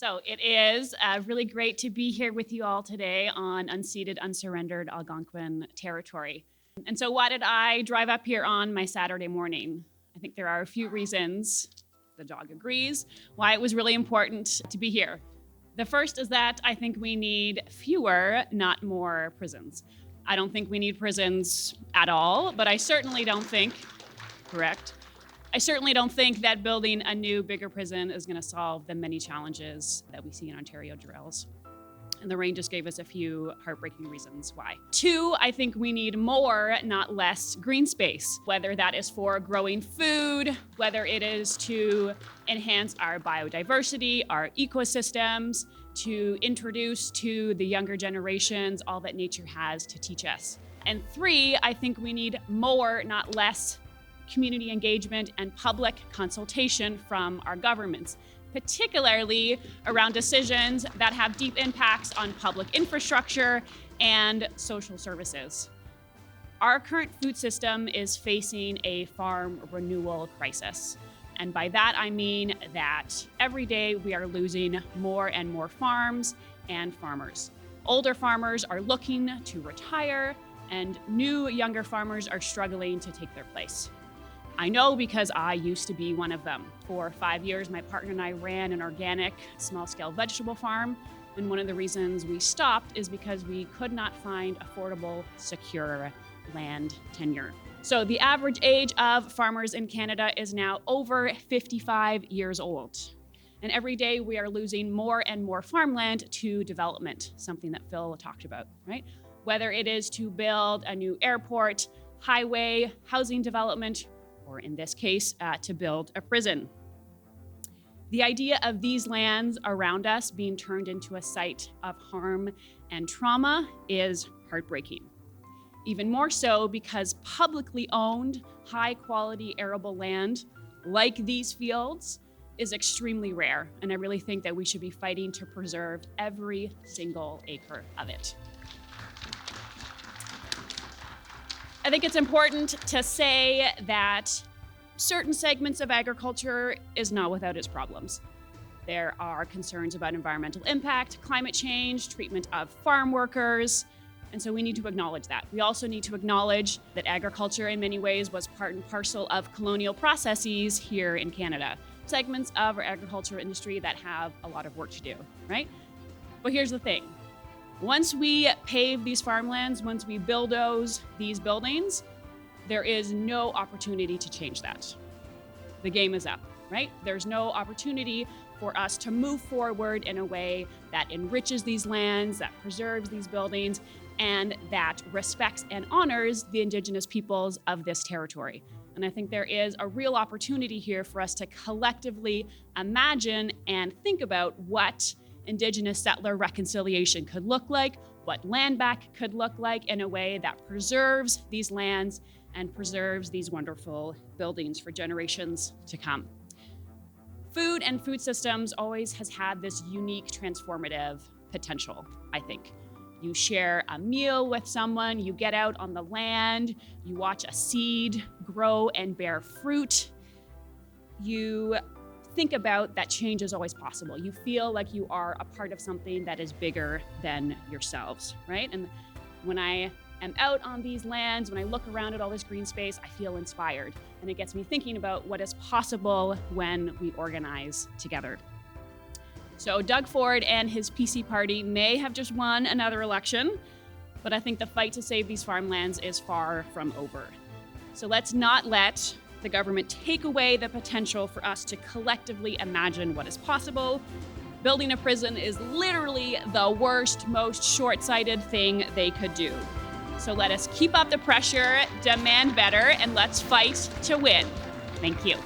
So it is really great to be here with you all today on unceded, unsurrendered Algonquin territory. And so why did I drive up here on my Saturday morning? I think there are a few reasons, the dog agrees, why it was really important to be here. The first is that I think we need fewer, not more prisons. I don't think we need prisons at all, but I certainly don't think, correct? I certainly don't think that building a new, bigger prison is going to solve the many challenges that we see in Ontario jails. And the rain just gave us a few heartbreaking reasons why. Two, I think we need more, not less, green space, whether that is for growing food, whether it is to enhance our biodiversity, our ecosystems, to introduce to the younger generations all that nature has to teach us. And three, I think we need more, not less, community engagement and public consultation from our governments, particularly around decisions that have deep impacts on public infrastructure and social services. Our current food system is facing a farm renewal crisis. And by that, I mean that every day we are losing more and more farms and farmers. Older farmers are looking to retire, and new, younger farmers are struggling to take their place. I know because I used to be one of them. For 5 years, my partner and I ran an organic, small-scale vegetable farm, and one of the reasons we stopped is because we could not find affordable, secure land tenure. So the average age of farmers in Canada is now over 55 years old. And every day we are losing more and more farmland to development, something that Phil talked about, right? Whether it is to build a new airport, highway, housing development, or in this case, to build a prison. The idea of these lands around us being turned into a site of harm and trauma is heartbreaking. Even more so because publicly owned, high-quality arable land, like these fields, is extremely rare, and I really think that we should be fighting to preserve every single acre of it. I think it's important to say that certain segments of agriculture is not without its problems. There are concerns about environmental impact, climate change, treatment of farm workers, and so we need to acknowledge that. We also need to acknowledge that agriculture in many ways was part and parcel of colonial processes here in Canada. Segments of our agriculture industry that have a lot of work to do, right? But here's the thing. Once we pave these farmlands, once we bulldoze these buildings, there is no opportunity to change that. The game is up, right? There's no opportunity for us to move forward in a way that enriches these lands, that preserves these buildings, and that respects and honors the Indigenous peoples of this territory. And I think there is a real opportunity here for us to collectively imagine and think about what Indigenous settler reconciliation could look like, what land back could look like in a way that preserves these lands and preserves these wonderful buildings for generations to come. Food and food systems always has had this unique transformative potential, I think. You share a meal with someone, you get out on the land, you watch a seed grow and bear fruit. You think about that change is always possible. You feel like you are a part of something that is bigger than yourselves, right? And when I am out on these lands, when I look around at all this green space, I feel inspired. And it gets me thinking about what is possible when we organize together. So Doug Ford and his PC party may have just won another election, but I think the fight to save these farmlands is far from over. So let's not let the government take away the potential for us to collectively imagine what is possible. Building a prison is literally the worst, most short-sighted thing they could do. So let us keep up the pressure, demand better, and let's fight to win. Thank you.